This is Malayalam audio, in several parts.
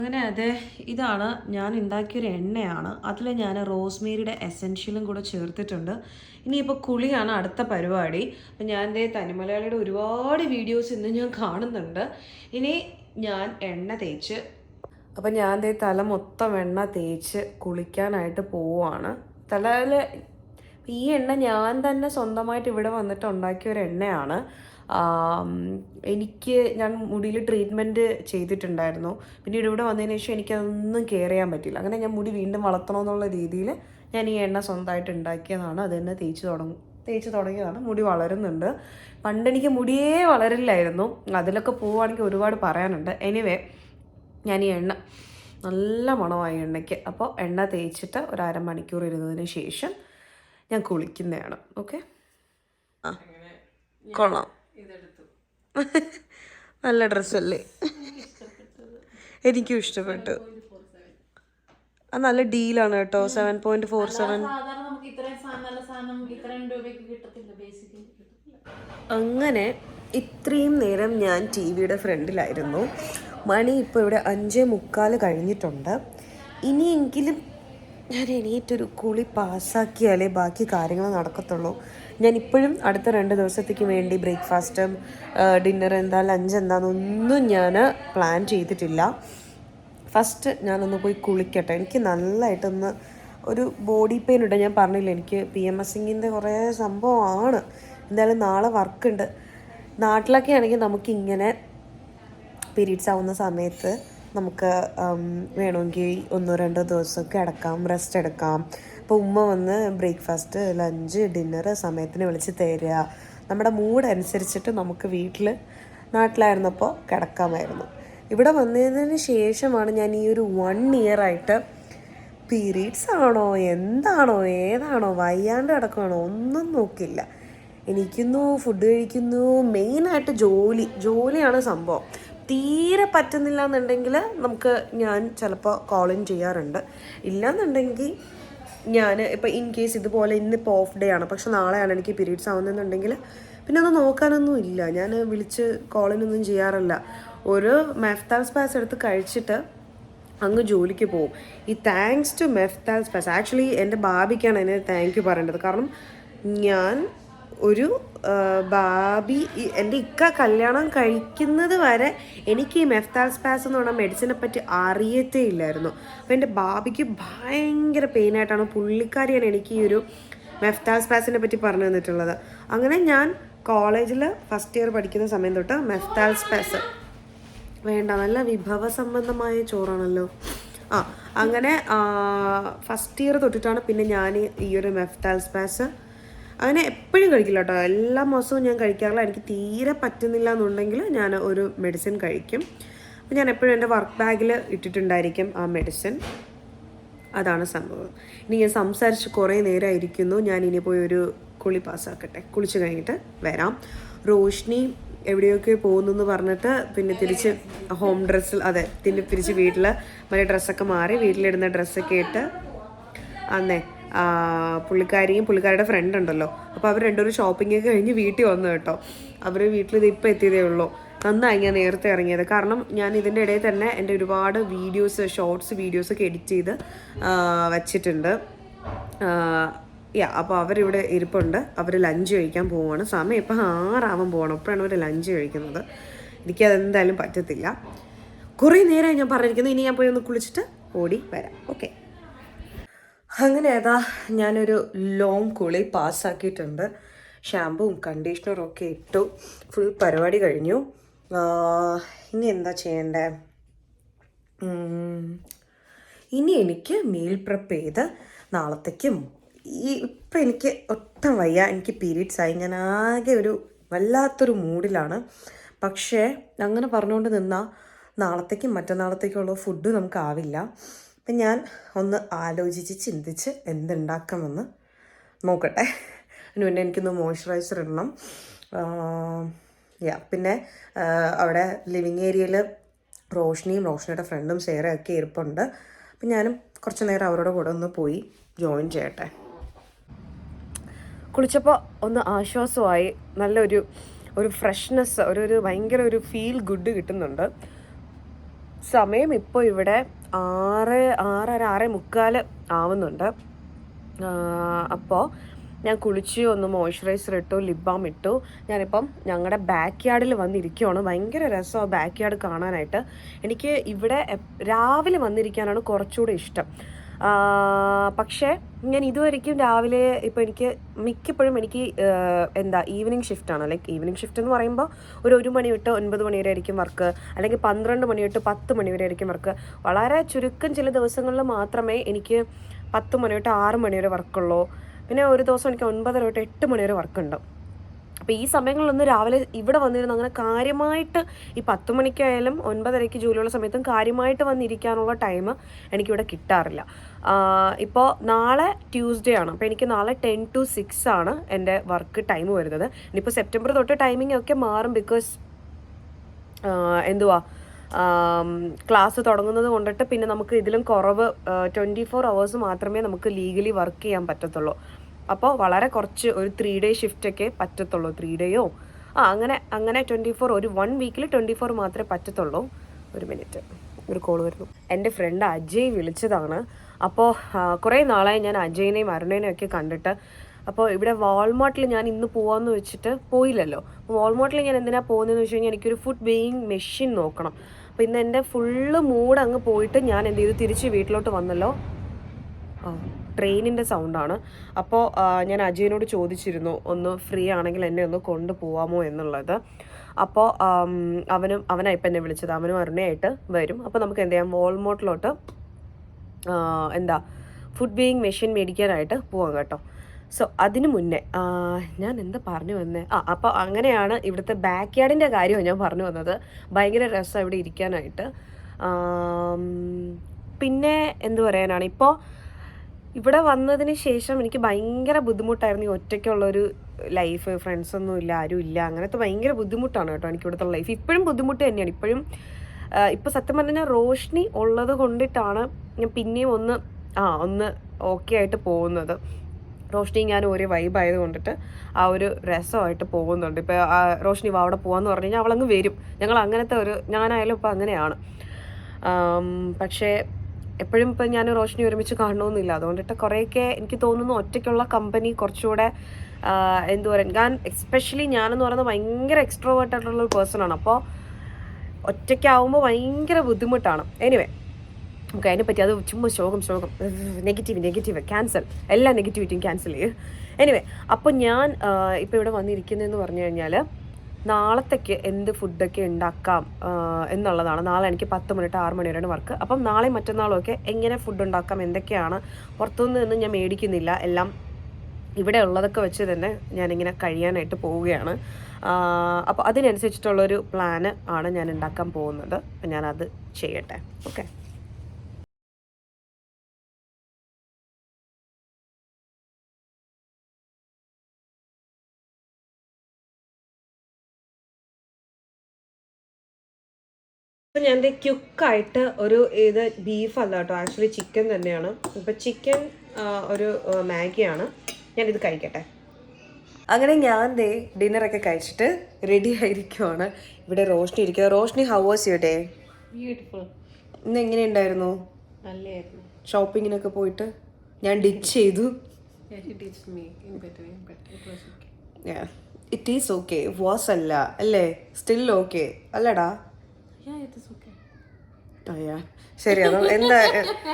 അങ്ങനെ അതെ, ഇതാണ് ഞാൻ ഉണ്ടാക്കിയൊരു എണ്ണയാണ്. അതിൽ ഞാൻ റോസ്മേരിയുടെ എസെൻഷ്യലും കൂടെ ചേർത്തിട്ടുണ്ട്. ഇനിയിപ്പോൾ കുളിയാണ് അടുത്ത പരിപാടി. അപ്പം ഞാൻ ദേ തനിമലയാളിയുടെ ഒരുപാട് വീഡിയോസ് ഇന്ന് ഞാൻ കാണുന്നുണ്ട്. ഇനി ഞാൻ എണ്ണ തേച്ച് അപ്പം ഞാൻ ദേ തല മൊത്തം എണ്ണ തേച്ച് കുളിക്കാനായിട്ട് പോവുകയാണ്. തലയിൽ ഈ എണ്ണ ഞാൻ തന്നെ സ്വന്തമായിട്ട് ഇവിടെ വന്നിട്ട് ഉണ്ടാക്കിയ ഒരു എണ്ണയാണ്. ഞാൻ മുടിയിൽ ട്രീറ്റ്മെൻറ്റ് ചെയ്തിട്ടുണ്ടായിരുന്നു. പിന്നീട് ഇവിടെ വന്നതിന് ശേഷം എനിക്കതൊന്നും കെയർ ചെയ്യാൻ പറ്റില്ല. അങ്ങനെ ഞാൻ മുടി വീണ്ടും വളർത്തണമെന്നുള്ള രീതിയിൽ ഞാൻ ഈ എണ്ണ സ്വന്തമായിട്ട് ഉണ്ടാക്കിയതാണ്. അത് തന്നെ തേച്ച് തുടങ്ങിയതാണ്. മുടി വളരുന്നുണ്ട്. പണ്ട് എനിക്ക് മുടിയേ വളരില്ലായിരുന്നു. അതിലൊക്കെ പോവുകയാണെങ്കിൽ ഒരുപാട് പറയാനുണ്ട്. എനിവേ, ഞാൻ ഈ എണ്ണ നല്ല മണമായി എണ്ണയ്ക്ക്. അപ്പോൾ എണ്ണ തേച്ചിട്ട് ഒരു അരമണിക്കൂർ ഇരുന്നതിന് ശേഷം ഞാൻ കുളിക്കുന്നതാണ്. ഓക്കെ, ആ കൊള്ളാം, നല്ല ഡ്രസ്സല്ലേ? എനിക്കും ഇഷ്ടപ്പെട്ടു. അത് നല്ല ഡീലാണ് കേട്ടോ. 7.47. അങ്ങനെ ഇത്രയും നേരം ഞാൻ ടി വിയുടെ ഫ്രണ്ടിലായിരുന്നു. മണി ഇപ്പോൾ ഇവിടെ 5:45 കഴിഞ്ഞിട്ടുണ്ട്. ഇനിയെങ്കിലും ഞാൻ എണീറ്റൊരു കുളി പാസ്സാക്കിയാലേ ബാക്കി കാര്യങ്ങൾ നടക്കത്തുള്ളൂ. ഞാൻ ഇപ്പോഴും അടുത്ത 2 ദിവസത്തേക്ക് വേണ്ടി ബ്രേക്ക്ഫാസ്റ്റും ഡിന്നർ എന്താ ലഞ്ച് എന്താണെന്നൊന്നും ഞാൻ പ്ലാൻ ചെയ്തിട്ടില്ല. ഫസ്റ്റ് ഞാനൊന്ന് പോയി കുളിക്കട്ടെ. എനിക്ക് നല്ലതായിട്ടൊന്ന് ഒരു ബോഡി പെയിൻ ഉണ്ട്. ഞാൻ പറഞ്ഞില്ല, എനിക്ക് PMSന്റെ കുറേ സംഭവമാണ്. എന്തായാലും നാളെ വർക്കുണ്ട്. നാട്ടിലൊക്കെ ആണെങ്കിൽ നമുക്കിങ്ങനെ പീരീഡ്സ് ആവുന്ന സമയത്ത് നമുക്ക് വേണമെങ്കിൽ 1-2 ദിവസം കിടക്കാം, റെസ്റ്റ് എടുക്കാം. അപ്പോൾ ഉമ്മ വന്ന് ബ്രേക്ക്ഫാസ്റ്റ് ലഞ്ച് ഡിന്നർ സമയത്തിന് വിളിച്ച് തരിക. നമ്മുടെ മൂഡ് അനുസരിച്ചിട്ട് നമുക്ക് നാട്ടിലായിരുന്നപ്പോൾ കിടക്കാമായിരുന്നു. ഇവിടെ വന്നതിന് ശേഷമാണ് ഞാൻ ഈ ഒരു 1 ഇയറായിട്ട് പീരീഡ്സ് ആണോ എന്താണോ ഏതാണോ വയ്യാണ്ട് കിടക്കുകയാണോ ഒന്നും നോക്കില്ല. എണീക്കുന്നു, ഫുഡ് കഴിക്കുന്നു, മെയിനായിട്ട് ജോലിയാണ് സംഭവം. തീരെ പറ്റുന്നില്ല എന്നുണ്ടെങ്കിൽ ഞാൻ ചിലപ്പോൾ കോളിൻ ചെയ്യാറുണ്ട്. ഇല്ലയെന്നുണ്ടെങ്കിൽ ഞാൻ ഇപ്പോൾ ഇൻ കേസ് ഇതുപോലെ ഇന്നിപ്പോൾ ഓഫ് ഡേ ആണ്, പക്ഷെ നാളെയാണ് എനിക്ക് പീരീഡ്സ് ആവുന്നതെന്നുണ്ടെങ്കിൽ പിന്നെ ഒന്ന് നോക്കാനൊന്നും ഇല്ല. ഞാൻ വിളിച്ച് കോളിനൊന്നും ചെയ്യാറില്ല. ഒരു മെഫ്താൽ സ്പാസ് എടുത്ത് കഴിച്ചിട്ട് അങ്ങ് ജോലിക്ക് പോകും. ഈ thanks to Meftal spas, actually എൻ്റെ ബാബിക്കാണ് എന്നെ താങ്ക് യു പറയേണ്ടത്. കാരണം ഞാൻ ഒരു എൻ്റെ ഇക്ക കല്യാണം കഴിക്കുന്നത് വരെ എനിക്ക് ഈ മെഫ്താൽ സ്പാസ് എന്ന് പറഞ്ഞ മെഡിസിനെ പറ്റി അറിയത്തേ ഇല്ലായിരുന്നു. അപ്പോൾ എൻ്റെ ബാബിക്ക് ഭയങ്കര പെയിനായിട്ടാണ് പുള്ളിക്കാരിയാണ് എനിക്ക് ഈ ഒരു മെഫ്താൽ സ്പാസിനെ പറ്റി പറഞ്ഞു തന്നിട്ടുള്ളത്. അങ്ങനെ ഞാൻ കോളേജിൽ ഫസ്റ്റ് ഇയർ പഠിക്കുന്ന സമയം തൊട്ട് മെഫ്താൽ സ്പാസ് വേണ്ട, നല്ല വിഭവ സംബന്ധമായ ചോറാണല്ലോ. അങ്ങനെ ഫസ്റ്റ് ഇയർ തൊട്ടിട്ടാണ് പിന്നെ ഞാൻ ഈ ഒരു മെഫ്താൽ സ്പാസ് അങ്ങനെ എപ്പോഴും കഴിക്കില്ല കേട്ടോ. എല്ലാ മാസവും ഞാൻ കഴിക്കാറില്ല. എനിക്ക് തീരെ പറ്റുന്നില്ല എന്നുണ്ടെങ്കിൽ ഞാൻ ഒരു മെഡിസിൻ കഴിക്കും. അപ്പോൾ ഞാൻ എപ്പോഴും എൻ്റെ വർക്ക് ബാഗിൽ ഇട്ടിട്ടുണ്ടായിരിക്കും ആ മെഡിസിൻ. അതാണ് സംഭവം. ഇനി ഞാൻ സംസാരിച്ച് കുറേ നേരമായിരിക്കുന്നു. ഞാൻ ഇനി പോയി ഒരു കുളി പാസ്സാക്കട്ടെ. കുളിച്ച് കഴിഞ്ഞിട്ട് വരാം. റോഷ്നി എവിടെയൊക്കെ പോകുന്നു പറഞ്ഞിട്ട് പിന്നെ തിരിച്ച് ഹോം ഡ്രസ്സിൽ തിരിച്ച് വീട്ടിൽ മറ്റേ ഡ്രസ്സൊക്കെ മാറി വീട്ടിലിടുന്ന ഡ്രസ്സൊക്കെ ഇട്ട് പുള്ളിക്കാരിയും പുള്ളിക്കാരുടെ ഫ്രണ്ട് ഉണ്ടല്ലോ, അപ്പോൾ അവർ രണ്ടുപേരും ഷോപ്പിംഗ് ഒക്കെ കഴിഞ്ഞ് വീട്ടിൽ വന്നു കേട്ടോ. അവർ വീട്ടിൽ ഇപ്പോൾ എത്തിയതേ ഉള്ളൂ. നന്നായി ഞാൻ നേരത്തെ ഇറങ്ങിയത്. കാരണം ഞാൻ ഇതിൻ്റെ ഇടയിൽ തന്നെ എൻ്റെ ഒരുപാട് ഷോർട്സ് വീഡിയോസൊക്കെ എഡിറ്റ് ചെയ്ത് വച്ചിട്ടുണ്ട്. അപ്പോൾ അവരിവിടെ ഇരിപ്പുണ്ട്. അവർ ലഞ്ച് കഴിക്കാൻ പോവുകയാണ്. സമയം ഇപ്പം 6 പോകണം. അപ്പോഴാണ് അവർ ലഞ്ച് കഴിക്കുന്നത്. എനിക്കതെന്തായാലും പറ്റത്തില്ല. കുറേ നേരമായി ഞാൻ പറഞ്ഞിരിക്കുന്നത്. ഇനി ഞാൻ പോയി ഒന്ന് കുളിച്ചിട്ട് ഓടി വരാം. ഓക്കെ, അങ്ങനെ ഞാനൊരു ലോങ് കുളി പാസ്സാക്കിയിട്ടുണ്ട്. ഷാമ്പുവും കണ്ടീഷണറും ഒക്കെ ഇട്ടു. ഫുൾ പരിപാടി കഴിഞ്ഞു. ഇനി എന്താ ചെയ്യണ്ടേ? ഇനി എനിക്ക് മീൽ പ്രിപ്പ് ചെയ്ത് നാളത്തേക്കും ഇപ്പം എനിക്ക് ഒട്ടും വയ്യ. എനിക്ക് പീരീഡ്സ് ആയി. ഞാൻ ആകെ ഒരു വല്ലാത്തൊരു മൂഡിലാണ്. പക്ഷേ അങ്ങനെ പറഞ്ഞുകൊണ്ട് നിന്നാൽ നാളത്തേക്കും മറ്റന്നാളത്തേക്കുള്ള ഫുഡ് നമുക്കാവില്ല. അപ്പം ഞാൻ ഒന്ന് ആലോചിച്ച് ചിന്തിച്ച് എന്തുണ്ടാക്കാമെന്ന് നോക്കട്ടെ. അതിന് മുന്നേ എനിക്കൊന്ന് മോയ്സ്ചറൈസർ ഇടണം. പിന്നെ അവിടെ ലിവിങ് ഏരിയയിൽ റോഷ്നിയുടെ ഫ്രണ്ടും സേറയൊക്കെ ഇരിപ്പുണ്ട്. അപ്പം ഞാനും കുറച്ച് നേരം അവരുടെ കൂടെ ഒന്ന് പോയി ജോയിൻ ചെയ്യട്ടെ. കുളിച്ചപ്പോൾ ഒന്ന് ആശ്വാസമായി. നല്ലൊരു ഫ്രഷ്നെസ്, ഒരു ഭയങ്കര ഒരു ഫീൽ ഗുഡ് കിട്ടുന്നുണ്ട്. സമയം ഇപ്പോൾ ഇവിടെ 6:30 ആവുന്നുണ്ട്. അപ്പോൾ ഞാൻ കുളിച്ച് ഒന്ന് മോയ്സ്ചറൈസർ ഇട്ടു, ലിപ് ബാം ഇട്ടു. ഞാനിപ്പം ഞങ്ങളുടെ ബാക്ക് യാർഡിൽ വന്നിരിക്കുകയാണ്. ഭയങ്കര രസമാണ് ബാക്ക് യാർഡ് കാണാനായിട്ട്. എനിക്ക് ഇവിടെ രാവിലെ വന്നിരിക്കാനാണ് കുറച്ചുകൂടെ ഇഷ്ടം. പക്ഷേ ഞാൻ ഇതുവരെയ്ക്കും രാവിലെ ഇപ്പോൾ എനിക്ക് മിക്കപ്പോഴും എനിക്ക് ഈവനിങ് ഷിഫ്റ്റാണ്. ലൈക്ക് ഈവനിങ് ഷിഫ്റ്റ് എന്ന് പറയുമ്പോൾ ഒരു 1 മണി തൊട്ട് 9 മണി വരെ ആയിരിക്കും വർക്ക്, അല്ലെങ്കിൽ 12 മണി തൊട്ട് 10 മണി വരെ ആയിരിക്കും വർക്ക്. വളരെ ചുരുക്കം ചില ദിവസങ്ങളിൽ മാത്രമേ എനിക്ക് 10 മണി തൊട്ട് 6 മണി വരെ വർക്കുള്ളൂ. പിന്നെ ഒരു ദിവസം എനിക്ക് 9:30 തൊട്ട് 8 മണി വരെ വർക്കുണ്ട്. അപ്പോൾ ഈ സമയങ്ങളിലൊന്നും രാവിലെ ഇവിടെ വന്നിരുന്നു അങ്ങനെ കാര്യമായിട്ട് ഈ 10 മണിക്കായാലും 9:30 ജോലിയുള്ള സമയത്തും കാര്യമായിട്ട് വന്നിരിക്കാനുള്ള ടൈം എനിക്കിവിടെ കിട്ടാറില്ല. ഇപ്പോൾ നാളെ ട്യൂസ്ഡേ ആണ്. അപ്പോൾ എനിക്ക് നാളെ 10 to 6 ആണ് എൻ്റെ വർക്ക് ടൈം വരുന്നത്. ഇനിയിപ്പോൾ സെപ്റ്റംബർ തൊട്ട് ടൈമിംഗ് ഒക്കെ മാറും. ബിക്കോസ് ക്ലാസ് തുടങ്ങുന്നത് കൊണ്ടിട്ട് പിന്നെ നമുക്ക് ഇതിലും കുറവ് 24 hours മാത്രമേ നമുക്ക് ലീഗലി വർക്ക് ചെയ്യാൻ പറ്റത്തുള്ളൂ. അപ്പോൾ വളരെ കുറച്ച് ഒരു 3 day ഷിഫ്റ്റൊക്കെ പറ്റത്തുള്ളൂ. 3 ഡേയോ അങ്ങനെ 24 ഒരു 1 വീക്കിൽ 24 മാത്രമേ പറ്റത്തുള്ളൂ. ഒരു മിനിറ്റ്, ഒരു കോൾ വരുന്നു. എൻ്റെ ഫ്രണ്ട് അജയ് വിളിച്ചതാണ്. അപ്പോൾ കുറേ നാളായി ഞാൻ അജയിനെയും അരുണേനെയും ഒക്കെ കണ്ടിട്ട്. അപ്പോൾ ഇവിടെ വാൾമാർട്ടിൽ ഞാൻ ഇന്ന് പോകാമെന്ന് വെച്ചിട്ട് പോയില്ലല്ലോ. വാൾമാർട്ടിൽ ഞാൻ എന്തിനാണ് പോകുന്നതെന്ന് വെച്ച് കഴിഞ്ഞാൽ എനിക്കൊരു ഫുഡ് വെയിങ് മെഷീൻ നോക്കണം. അപ്പോൾ ഇന്ന് എൻ്റെ ഫുള്ള് മൂഡ് അങ്ങ് പോയിട്ട് ഞാൻ എന്ത് ചെയ്തു, തിരിച്ച് വീട്ടിലോട്ട് വന്നല്ലോ. ട്രെയിനിൻ്റെ സൗണ്ടാണ്. അപ്പോൾ ഞാൻ അജയനോട് ചോദിച്ചിരുന്നു ഒന്ന് ഫ്രീ ആണെങ്കിൽ എന്നെ ഒന്ന് കൊണ്ടുപോകാമോ എന്നുള്ളത്. അപ്പോൾ അവനാണ് ഇപ്പം എന്നെ വിളിച്ചത്. അവനും അരുണയായിട്ട് വരും. അപ്പോൾ നമുക്ക് എന്ത് ചെയ്യാം, വാൾമാർട്ടിലോട്ട് ഫുഡ് വെയിങ് മെഷീൻ മേടിക്കാനായിട്ട് പോവാം കേട്ടോ. സോ അതിന് മുന്നേ ഞാൻ എന്താ പറഞ്ഞു വന്നേ, അപ്പോൾ അങ്ങനെയാണ് ഇവിടുത്തെ ബാക്ക് യാർഡിൻ്റെ കാര്യമാണ് ഞാൻ പറഞ്ഞു വന്നത്. ഭയങ്കര രസമാണ് ഇവിടെ ഇരിക്കാനായിട്ട്. പിന്നെ എന്ത് പറയാനാണ്, ഇപ്പോൾ ഇവിടെ വന്നതിന് ശേഷം എനിക്ക് ഭയങ്കര ബുദ്ധിമുട്ടായിരുന്നു ഈ ഒറ്റയ്ക്കുള്ളൊരു ലൈഫ്. ഫ്രണ്ട്സൊന്നും ഇല്ല, ആരും ഇല്ല, അങ്ങനത്തെ ഭയങ്കര ബുദ്ധിമുട്ടാണ് കേട്ടോ എനിക്ക് ഇവിടുത്തെ ലൈഫ്. ഇപ്പോഴും ബുദ്ധിമുട്ട് തന്നെയാണ്. ഇപ്പോൾ സത്യം പറഞ്ഞാൽ റോഷ്നി ഉള്ളത് കൊണ്ടിട്ടാണ് ഞാൻ പിന്നെയും ഒന്ന് ഓക്കെ ആയിട്ട് പോകുന്നത്. റോഷ്നി ഞാൻ ഒരേ വൈബായത് കൊണ്ടിട്ട് ആ ഒരു രസമായിട്ട് പോകുന്നുണ്ട്. ഇപ്പോൾ റോഷ്നി അവിടെ പോകാമെന്ന് പറഞ്ഞു കഴിഞ്ഞാൽ അവളങ്ങ് വരും. ഞങ്ങൾ അങ്ങനത്തെ ഞാനായാലും ഇപ്പോൾ അങ്ങനെയാണ്. പക്ഷേ എപ്പോഴും ഇപ്പം ഞാൻ റോഷ്നി ഒരുമിച്ച് കാണണമെന്നില്ല. അതുകൊണ്ടിട്ട് കുറേയൊക്കെ എനിക്ക് തോന്നുന്നു ഒറ്റയ്ക്കുള്ള കമ്പനി കുറച്ചുകൂടെ എന്തു പറയുക, എസ്പെഷ്യലി ഞാനെന്ന് പറയുന്നത് ഭയങ്കര എക്സ്ട്രോവേർട്ട് ആയിട്ടുള്ള ഒരു പേഴ്സണാണ്. അപ്പോൾ ഒറ്റയ്ക്കാവുമ്പോൾ ഭയങ്കര ബുദ്ധിമുട്ടാണ്. എനിവേ നമുക്ക് അതിനെപ്പറ്റി അത് ചുമ്മാ ശോകം നെഗറ്റീവ് ക്യാൻസൽ, എല്ലാ നെഗറ്റിവിറ്റിയും ക്യാൻസൽ ചെയ്യും. എനിവേ അപ്പോൾ ഞാൻ ഇപ്പോൾ ഇവിടെ വന്നിരിക്കുന്നതെന്ന് പറഞ്ഞു കഴിഞ്ഞാൽ നാളത്തേക്ക് എന്ത് ഫുഡൊക്കെ ഉണ്ടാക്കാം എന്നുള്ളതാണ്. നാളെ എനിക്ക് 10 മണി തൊട്ട് 6 മണി വരെയാണ് വർക്ക്. അപ്പം നാളെ മറ്റന്നാളും ഒക്കെ എങ്ങനെ ഫുഡ് ഉണ്ടാക്കാം, എന്തൊക്കെയാണ്, പുറത്തുനിന്ന് ഞാൻ മേടിക്കുന്നില്ല, എല്ലാം ഇവിടെ ഉള്ളതൊക്കെ വെച്ച് തന്നെ ഞാനിങ്ങനെ കഴിയാനായിട്ട് പോവുകയാണ്. അപ്പോൾ അതിനനുസരിച്ചിട്ടുള്ളൊരു പ്ലാന് ആണ് ഞാൻ ഉണ്ടാക്കാൻ പോകുന്നത്. അപ്പം ഞാനത് ചെയ്യട്ടെ. ഓക്കെ. അപ്പം ഞാൻ ക്യുക്കായിട്ട് ഇത് ബീഫല്ല കേട്ടോ, ആക്ച്വലി ചിക്കൻ തന്നെയാണ്. ഇപ്പം ചിക്കൻ ഒരു മാഗിയാണ്. ഞാനിത് കഴിക്കട്ടെ. അങ്ങനെ ഞാൻ ഡിന്നറൊക്കെ കഴിച്ചിട്ട് റെഡി ആയിരിക്കുവാണ്. ഇവിടെ റോഷ്നി ഇരിക്കുക. Roshni, how was your day? Beautiful. ഇന്ന് എങ്ങനെയുണ്ടായിരുന്നു? നല്ലതായിരുന്നു. ഷോപ്പിങ്ങിനൊക്കെ പോയിട്ട് ഞാൻ ഡിച്ച് ചെയ്തു. It is okay. വാസ് അല്ല അല്ലേ, സ്റ്റിൽ ഓക്കെ അല്ലടാ? ശരി. എന്താ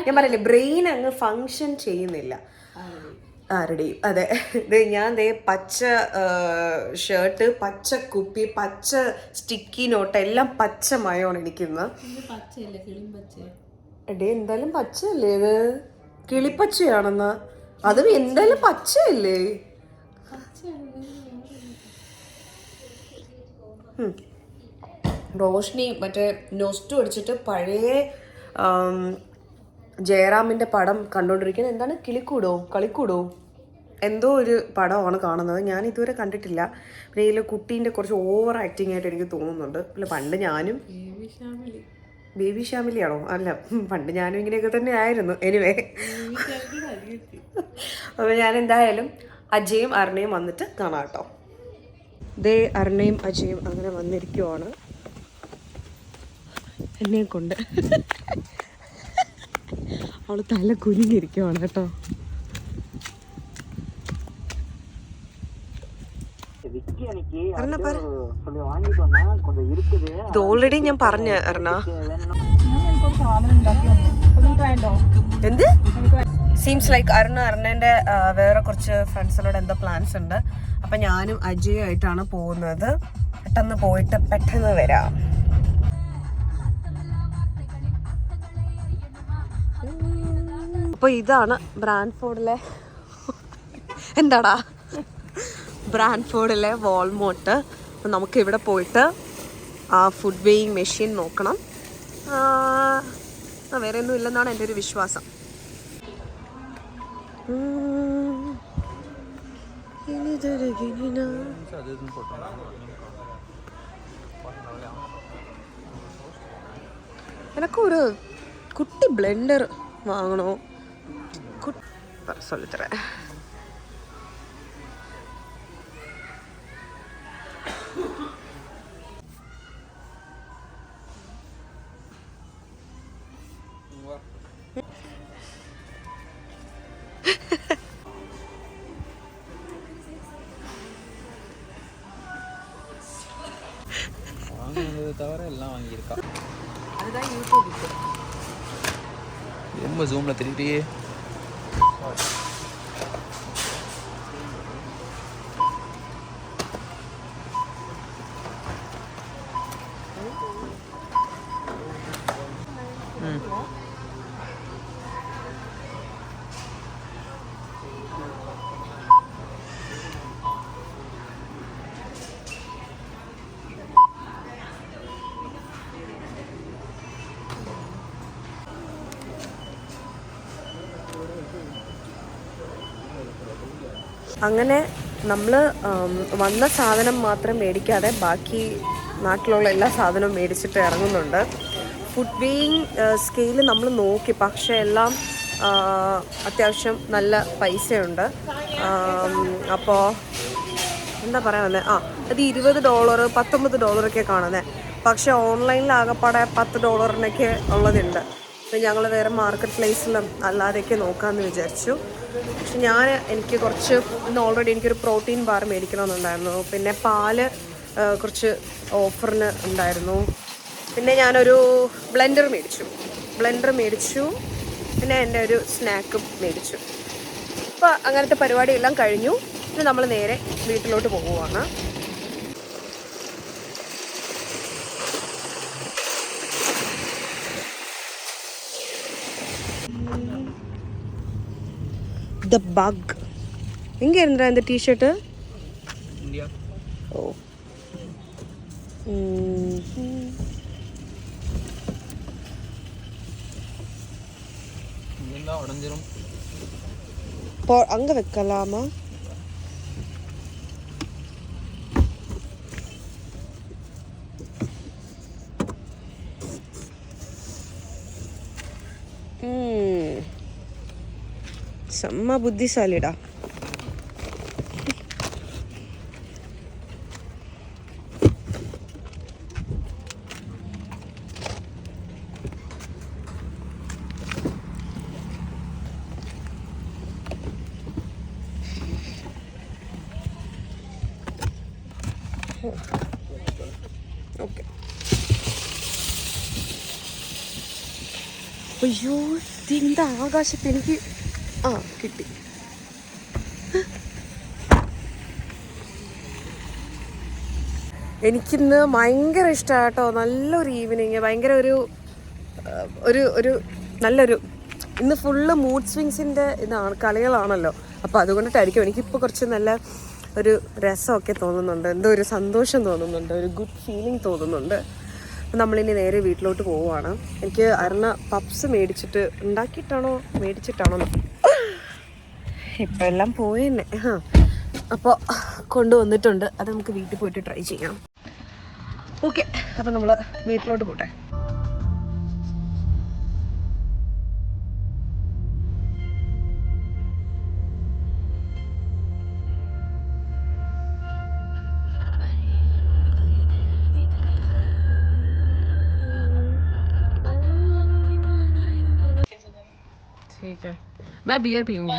ഞാൻ പറയില്ലേ, ബ്രെയിൻ അങ്ങ് ഫങ്ഷൻ ചെയ്യുന്നില്ല ആരുടെയും. അതെ, ഞാൻ പച്ച ഷർട്ട്, പച്ച കുപ്പി, പച്ച സ്റ്റിക്കി നോട്ട്, എല്ലാം പച്ച മയമാണ് എനിക്കിന്ന്. എന്തായാലും പച്ചയല്ലേ ഇത്? കിളിപ്പച്ചയാണെന്ന്. അതും എന്തായാലും പച്ചയല്ലേ? റോഷ്നി മറ്റേ നൊസ്റ്റു അടിച്ചിട്ട് പഴയ ജയറാമിൻ്റെ പടം കണ്ടുകൊണ്ടിരിക്കുന്നത്. എന്താണ്, കളിക്കൂടോ എന്തോ ഒരു പടമാണ് കാണുന്നത്. ഞാൻ ഇതുവരെ കണ്ടിട്ടില്ല. പിന്നെ ഇതിൽ കുട്ടീൻ്റെ കുറച്ച് ഓവർ ആക്ടിങ് ആയിട്ട് എനിക്ക് തോന്നുന്നുണ്ട്. പിന്നെ പണ്ട് ഞാനും ബേബി ഷാമിലിയാണോ? അല്ല, പണ്ട് ഞാനും ഇങ്ങനെയൊക്കെ തന്നെ ആയിരുന്നു. എനിവേ, അപ്പോൾ ഞാൻ എന്തായാലും അജയും അരുണയും വന്നിട്ട് കാണാം കേട്ടോ. അരുണയും അജയും അങ്ങനെ വന്നിരിക്കുവാണ്. എന്നെ കൊണ്ട്. അവള് തല കുനിഞ്ഞിരിക്കുവാണ് കേട്ടോ. ഇത് ഓൾറെഡി ഞാൻ പറഞ്ഞ എറണ എന്ത് സീംസ് ലൈക്ക് അരുണേന്റെ വേറെ കുറച്ച് ഫ്രണ്ട്സിനോട് എന്തോ പ്ലാൻസ് ഉണ്ട്. അപ്പൊ ഞാനും അജയും ആയിട്ടാണ് പോകുന്നത്. പെട്ടെന്ന് പോയിട്ട് പെട്ടെന്ന് വരാം. അപ്പോൾ ഇതാണ് ബ്രാൻഫോർഡിലെ എന്താടാ ബ്രാൻഫോർഡിലെ വാൾമോട്ട്. അപ്പം നമുക്ക് ഇവിടെ പോയിട്ട് ആ ഫുഡ് വെയിങ് മെഷീൻ നോക്കണം. വേറെ ഒന്നും ഇല്ലെന്നാണ് എൻ്റെ ഒരു വിശ്വാസം. എനക്കൊരു കുട്ടി ബ്ലെൻഡർ വാങ്ങണോ? சொல்லித்தரேன். தவிர எல்லாம் வாங்கியிருக்கா. அதுதான் யூடியூப் ரொம்ப ஜூமில் தெரியுறியே. അങ്ങനെ നമ്മൾ വന്ന സാധനം മാത്രം മേടിക്കാതെ ബാക്കി നാട്ടിലുള്ള എല്ലാ സാധനവും മേടിച്ചിട്ട് ഇറങ്ങുന്നുണ്ട്. ഫുഡ് വെയിങ് സ്കെയിൽ നമ്മൾ നോക്കി, പക്ഷേ എല്ലാം അത്യാവശ്യം നല്ല പൈസയുണ്ട്. അപ്പോൾ എന്താ പറയാൻ വന്നത്, അത് $20 $19 കാണുന്നത്. പക്ഷേ ഓൺലൈനിൽ ആകെപ്പാടെ $10 ഉള്ളതുണ്ട്. അപ്പോൾ ഞങ്ങൾ വേറെ മാർക്കറ്റ് പ്ലേസിലും അല്ലാതെയൊക്കെ നോക്കാമെന്ന് വിചാരിച്ചു. പക്ഷെ എനിക്ക് കുറച്ച് ഇന്ന് ഓൾറെഡി എനിക്കൊരു പ്രോട്ടീൻ ബാർ മേടിക്കണമെന്നുണ്ടായിരുന്നു. പിന്നെ പാല് കുറച്ച് ഓഫറിന് ഉണ്ടായിരുന്നു. പിന്നെ ഞാനൊരു ബ്ലെൻഡർ മേടിച്ചു. പിന്നെ എൻ്റെ ഒരു സ്നാക്കും മേടിച്ചു. അപ്പോൾ അങ്ങനത്തെ പരിപാടിയെല്ലാം കഴിഞ്ഞു. ഇനി നമ്മൾ നേരെ വീട്ടിലോട്ട് പോകുവാണ്. The bug. எங்கே இருந்தா இந்த டிஷர்ட்டு? இந்தியா. ஓ. இதெல்லாம் உடைஞ்சிரும். அங்கே வைக்கலாமா? செம்ம புத்திசாலிடா. ഓക്കെ. അയ്യോ, ഇതിൻ്റെ ആകാശത്ത് എനിക്ക് കിട്ടി. എനിക്കിന്ന് ഭയങ്കര ഇഷ്ടമായിട്ടോ. നല്ലൊരു ഈവനിങ്, ഭയങ്കര ഒരു നല്ലൊരു ഇന്ന് ഫുള്ള് മൂഡ് സ്വിങ്സിൻ്റെ കളികളാണല്ലോ. അപ്പോൾ അതുകൊണ്ടിട്ടായിരിക്കും എനിക്കിപ്പോൾ കുറച്ച് നല്ല ഒരു രസമൊക്കെ തോന്നുന്നുണ്ട്, എന്തോ ഒരു സന്തോഷം തോന്നുന്നുണ്ട്, ഒരു ഗുഡ് ഫീലിംഗ് തോന്നുന്നുണ്ട്. അപ്പം നമ്മളിനി നേരെ വീട്ടിലോട്ട് പോവുകയാണ്. എനിക്ക് അരുണ പപ്സ് മേടിച്ചിട്ടാണോ ഇപ്പം എല്ലാം പോയെന്നെ. അപ്പോൾ കൊണ്ടുവന്നിട്ടുണ്ട്. അത് നമുക്ക് വീട്ടിൽ പോയിട്ട് ട്രൈ ചെയ്യാം. ഓക്കെ, അപ്പം നമ്മൾ വീട്ടിലോട്ട് പോട്ടെ. ठीक है मैं beer पीऊंगी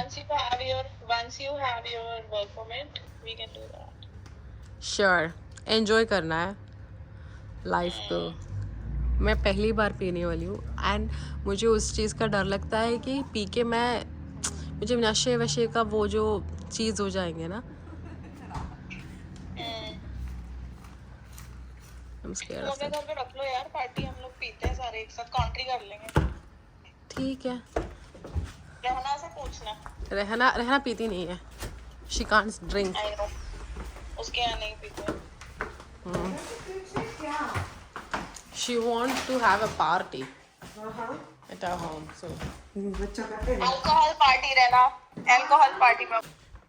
once you have your work permit, we can do that. Sure enjoy करना है लाइफ को मैं पहली बार पीने वाली हूँ एंड मुझे उस चीज़ का डर लगता है कि पी के मुझे नशे वशे का वो जो चीज़ हो जाएंगे ना I'm scared तो of अपने that. घर पे रख लो यार पार्टी, हम लोग पीते हैं सारे एक साथ, कॉन्ट्री कर लेंगे. ठीक है रहना से पूछना. रहना पीती नहीं है she can't drink I know, उसके यहाँ नहीं पीते. She want to have a party at our home so alcohol party रहना, ആൽക്കഹോൾ പാർട്ടി.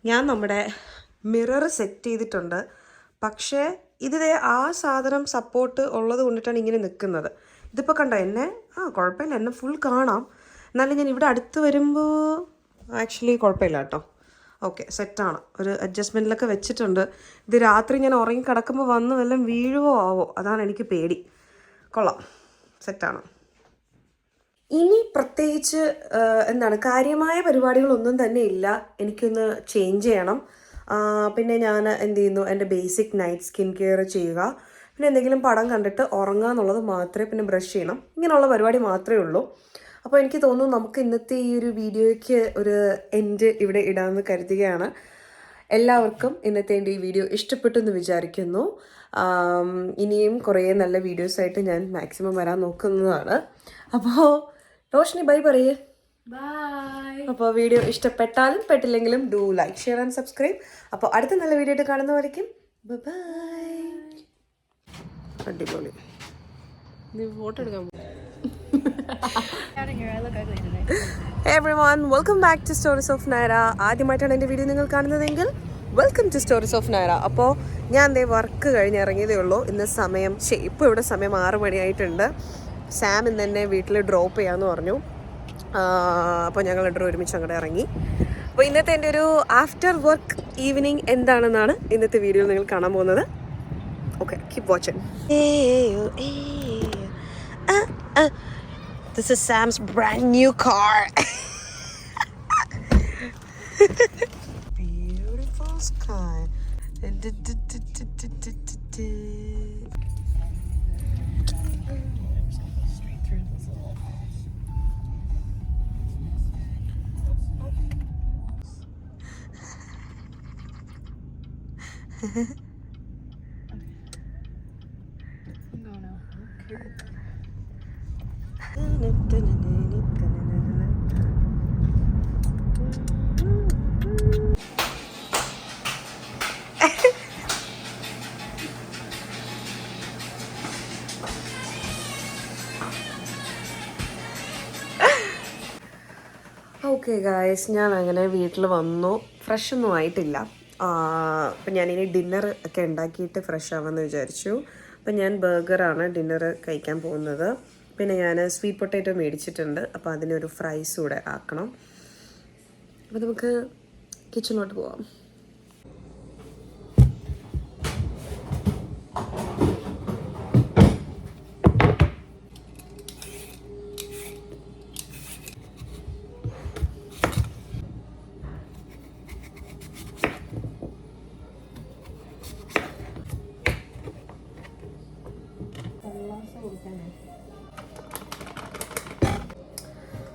ഞാൻ നമ്മുടെ മിറർ സെറ്റ് ചെയ്തിട്ടുണ്ട് പക്ഷേ ഇതിതേ ആ സാധനം സപ്പോർട്ട് ഉള്ളത് കൊണ്ടിട്ടാണ് ഇങ്ങനെ നിൽക്കുന്നത്. ഇതിപ്പോൾ കണ്ടോ എന്നെ കുഴപ്പമില്ല, എന്നെ ഫുൾ കാണാം. എന്നാലും ഞാൻ ഇവിടെ അടുത്ത് വരുമ്പോൾ ആക്ച്വലി കുഴപ്പമില്ല കേട്ടോ. ഓക്കെ സെറ്റാണ്, ഒരു അഡ്ജസ്റ്റ്മെൻറ്റിലൊക്കെ വെച്ചിട്ടുണ്ട്. ഇത് രാത്രി ഞാൻ ഉറങ്ങി കിടക്കുമ്പോൾ വന്ന് വല്ലതും വീഴുവോ ആവോ, അതാണ് എനിക്ക് പേടി. കൊള്ളാം, സെറ്റാണ്. ഇനി പ്രത്യേകിച്ച് എന്താണ് കാര്യമായ പരിപാടികളൊന്നും തന്നെ ഇല്ല. എനിക്കൊന്ന് ചേഞ്ച് ചെയ്യണം. പിന്നെ ഞാൻ എന്ത് ചെയ്യുന്നു, എൻ്റെ ബേസിക് നൈറ്റ് സ്കിൻ കെയർ ചെയ്യുക, പിന്നെ എന്തെങ്കിലും പടം കണ്ടിട്ട് ഉറങ്ങുക എന്നുള്ളത് മാത്രമേ, പിന്നെ ബ്രഷ് ചെയ്യണം, ഇങ്ങനെയുള്ള പരിപാടി മാത്രമേ ഉള്ളൂ. അപ്പോൾ എനിക്ക് തോന്നുന്നു നമുക്ക് ഇന്നത്തെ ഈ ഒരു വീഡിയോയ്ക്ക് ഒരു എൻഡ് ഇവിടെ ഇടാമെന്ന് കരുതുകയാണ്. എല്ലാവർക്കും ഇന്നത്തെ എൻ്റെ ഈ വീഡിയോ ഇഷ്ടപ്പെട്ടു എന്ന് വിചാരിക്കുന്നു. ഇനിയും കുറേ നല്ല വീഡിയോസായിട്ട് ഞാൻ മാക്സിമം വരാൻ നോക്കുന്നതാണ്. അപ്പോൾ റോഷ്നി ബൈ പറയേ. അപ്പോൾ വീഡിയോ ഇഷ്ടപ്പെട്ടാലും പെട്ടില്ലെങ്കിലും do like, share and subscribe. അപ്പോൾ അടുത്ത നല്ല വീഡിയോ ആയിട്ട് കാണുന്നവരേക്കും ബൈ. അടിപൊളി. നീ ഫോട്ടോ എടുക്കാൻ everyone, welcome back to stories of Naira. ആദ്യമായിട്ടാണ് എൻ്റെ വീഡിയോ നിങ്ങൾ കാണുന്നതെങ്കിൽ welcome to stories of Naira. അപ്പോൾ ഞാൻ ദേ വർക്ക് കഴിഞ്ഞ് ഇറങ്ങിയതേ ഉള്ളൂ. ഇന്ന് സമയം ഇപ്പോൾ ഇവിടെ സമയം 6 മണിയായിട്ടുണ്ട്. സാം ഇന്ന് എന്നെ വീട്ടിൽ ഡ്രോപ്പ് ചെയ്യാമെന്ന് പറഞ്ഞു. അപ്പോൾ ഞങ്ങൾ രണ്ടും ഒരുമിച്ച് അങ്ങോട്ട് ഇറങ്ങി. അപ്പോൾ ഇന്നത്തെ എൻ്റെ ഒരു ആഫ്റ്റർ വർക്ക് ഈവനിങ് എന്താണെന്നാണ് ഇന്നത്തെ വീഡിയോയിൽ നിങ്ങൾ കാണാൻ പോകുന്നത്. Okay, keep watching. This is Sam's brand new car. Beautiful sky. No, no. Okay. Okay guys, ഞാൻ അങ്ങനെ വീട്ടിൽ വന്നു. ഫ്രഷ് ഒന്നും ആയിട്ടില്ല. അപ്പം ഞാനിനി ഡിന്നർ ഒക്കെ ഉണ്ടാക്കിയിട്ട് ഫ്രഷ് ആവാമെന്ന് വിചാരിച്ചു. അപ്പം ഞാൻ ബർഗറാണ് ഡിന്നർ കഴിക്കാൻ പോകുന്നത്. പിന്നെ ഞാൻ സ്വീറ്റ് പൊട്ടാറ്റോ മേടിച്ചിട്ടുണ്ട്. അപ്പോൾ അതിനൊരു ഫ്രൈസ് കൂടെ ആക്കണം. അപ്പോൾ നമുക്ക് കിച്ചണിലോട്ട് പോവാം.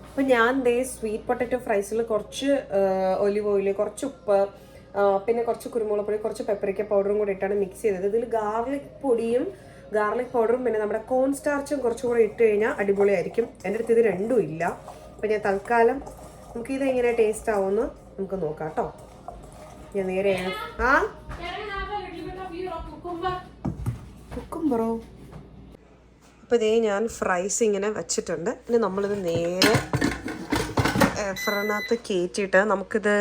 അപ്പം ഞാൻ ദേ സ്വീറ്റ് പൊട്ടാറ്റോ ഫ്രൈസിൽ കുറച്ച് ഒലിവ് ഓയിൽ, കുറച്ച് ഉപ്പ്, പിന്നെ കുറച്ച് കുരുമുളക് പൊടി, കുറച്ച് പെപ്പറിക്ക പൗഡറും കൂടി ഇട്ടാണ് മിക്സ് ചെയ്തത്. ഇതിൽ ഗാർലിക് പൗഡറും പിന്നെ നമ്മുടെ കോൺ സ്റ്റാർച്ചും കുറച്ചും കൂടെ ഇട്ട് കഴിഞ്ഞാൽ അടിപൊളിയായിരിക്കും. എൻ്റെ അടുത്ത് ഇത് രണ്ടും ഇല്ല. അപ്പം ഞാൻ തൽക്കാലം നമുക്കിത് എങ്ങനെ ടേസ്റ്റ് ആവുമെന്ന് നമുക്ക് നോക്കാം കേട്ടോ. ഞാൻ നേരെ കുക്കുംബറോ. അപ്പോൾ ഇതേ ഞാൻ ഫ്രൈസ് ഇങ്ങനെ വെച്ചിട്ടുണ്ട്. ഇനി നമ്മളിത് നേരെ ഫ്രൈനകത്ത് കയറ്റിയിട്ട് നമുക്കിത്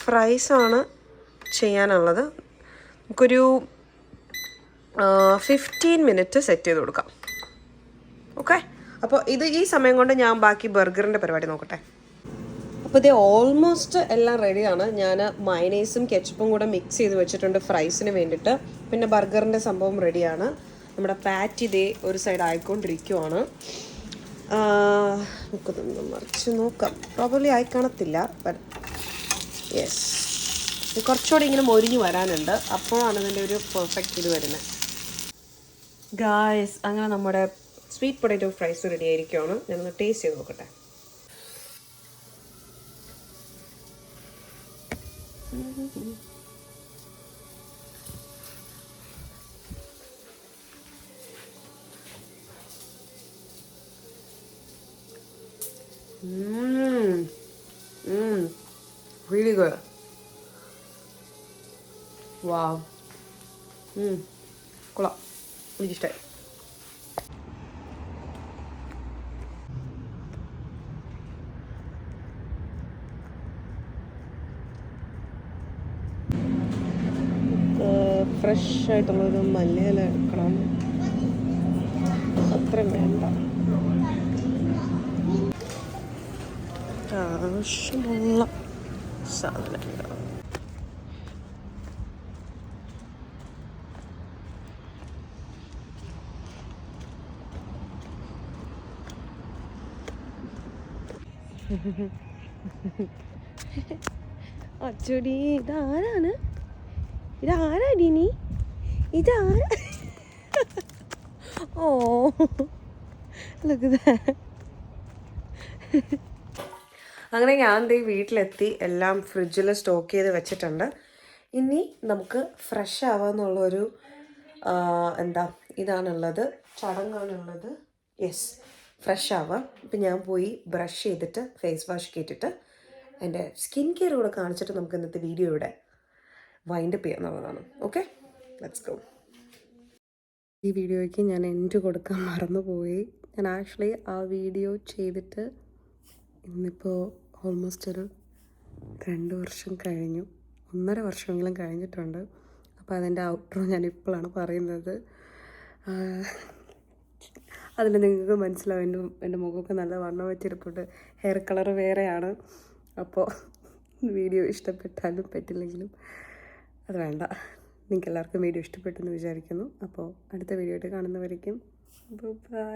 ഫ്രൈസാണ് ചെയ്യാനുള്ളത്. നമുക്കൊരു 15 മിനിറ്റ് സെറ്റ് ചെയ്ത് കൊടുക്കാം. ഓക്കെ, അപ്പോൾ ഈ സമയം കൊണ്ട് ഞാൻ ബാക്കി ബർഗറിൻ്റെ പരിപാടി നോക്കട്ടെ. അപ്പോൾ ഇത് ഓൾമോസ്റ്റ് എല്ലാം റെഡിയാണ്. ഞാൻ മയണൈസും കെച്ചപ്പും കൂടെ മിക്സ് ചെയ്ത് വെച്ചിട്ടുണ്ട് ഫ്രൈസിന് വേണ്ടിയിട്ട്. പിന്നെ ബർഗറിൻ്റെ സംഭവം റെഡിയാണ്. നമ്മുടെ പാറ്റി ഇതേ ഒരു സൈഡ് ആയിക്കൊണ്ടിരിക്കുവാണ്. നമുക്കതൊന്ന് മറിച്ച് നോക്കാം. പ്രോബബ്ലി ആയി കാണത്തില്ല. യെസ്, കുറച്ചുകൂടി ഇങ്ങനെ മൊരിഞ്ഞ് വരാനുണ്ട്. അപ്പോഴാണ് അതിൻ്റെ ഒരു പെർഫെക്റ്റ് ഇത് വരുന്നത്. ഗായ്സ്, അങ്ങനെ നമ്മുടെ സ്വീറ്റ് പൊട്ടാറ്റോ ഫ്രൈസ് റെഡി ആയിരിക്കുകയാണ്. ഞാനൊന്ന് ടേസ്റ്റ് ചെയ്ത് നോക്കട്ടെ. Really good. Wow. കൊള്ളാം, എനിക്കിഷ്ടമായി. ഫ്രഷ് ആയിട്ടുള്ളൊരു മല്ലിയില എടുക്കണം. അത്രയും വേണ്ട, ആവശ്യമുള്ള സാധനങ്ങൾ. അച്ചോടി, ഇതാരാണ്? ഇതാരാടി നീ? ഇതാരാ? ഓ, അങ്ങനെ ഞാൻ ദേ വീട്ടിലെത്തി. എല്ലാം ഫ്രിഡ്ജിൽ സ്റ്റോക്ക് ചെയ്ത് വെച്ചിട്ടുണ്ട്. ഇനി നമുക്ക് ഫ്രഷ് ആവാന്നുള്ളൊരു ഇതാണുള്ളത്, ചടങ്ങാണുള്ളത്. യെസ്, ഫ്രഷ് ആവാം. ഇപ്പം ഞാൻ പോയി ബ്രഷ് ചെയ്തിട്ട് ഫേസ് വാഷ് കേട്ടിട്ട് എൻ്റെ സ്കിൻ കെയർ കൂടെ കാണിച്ചിട്ട് നമുക്ക് ഇന്നത്തെ വീഡിയോ ഇവിടെ വൈൻഡപ്പ് ചെയ്യാന്നുള്ളതാണ്. Okay, let's go. ഈ വീഡിയോയ്ക്ക് ഞാൻ എൻഡ് കൊടുക്കാൻ മറന്നുപോയി. ഞാൻ ആക്ച്വലി ആ വീഡിയോ ചെയ്തിട്ട് ഇന്നിപ്പോൾ ഓൾമോസ്റ്റ് ഒരു 2 വർഷം കഴിഞ്ഞു, 1.5 വർഷമെങ്കിലും കഴിഞ്ഞിട്ടുണ്ട്. അപ്പോൾ അതിൻ്റെ ഔട്ട്രോ ഞാൻ ഇപ്പോഴാണ് പറയുന്നത്. അതിൽ നിങ്ങൾക്ക് മനസ്സിലാവും എൻ്റെ മുഖമൊക്കെ നല്ല വണ്ണം വെച്ചിരിപ്പുണ്ട്. ഹെയർ കളർ വേറെയാണ്. അപ്പോൾ വീഡിയോ ഇഷ്ടപ്പെട്ടാലും പറ്റില്ലെങ്കിലും അത് വേണ്ട. നിങ്ങൾക്ക് എല്ലാവർക്കും വീഡിയോ ഇഷ്ടപ്പെട്ടെന്ന് വിചാരിക്കുന്നു. അപ്പോൾ അടുത്ത വീഡിയോ ആയിട്ട് കാണുന്നവരേക്കും ബൈ.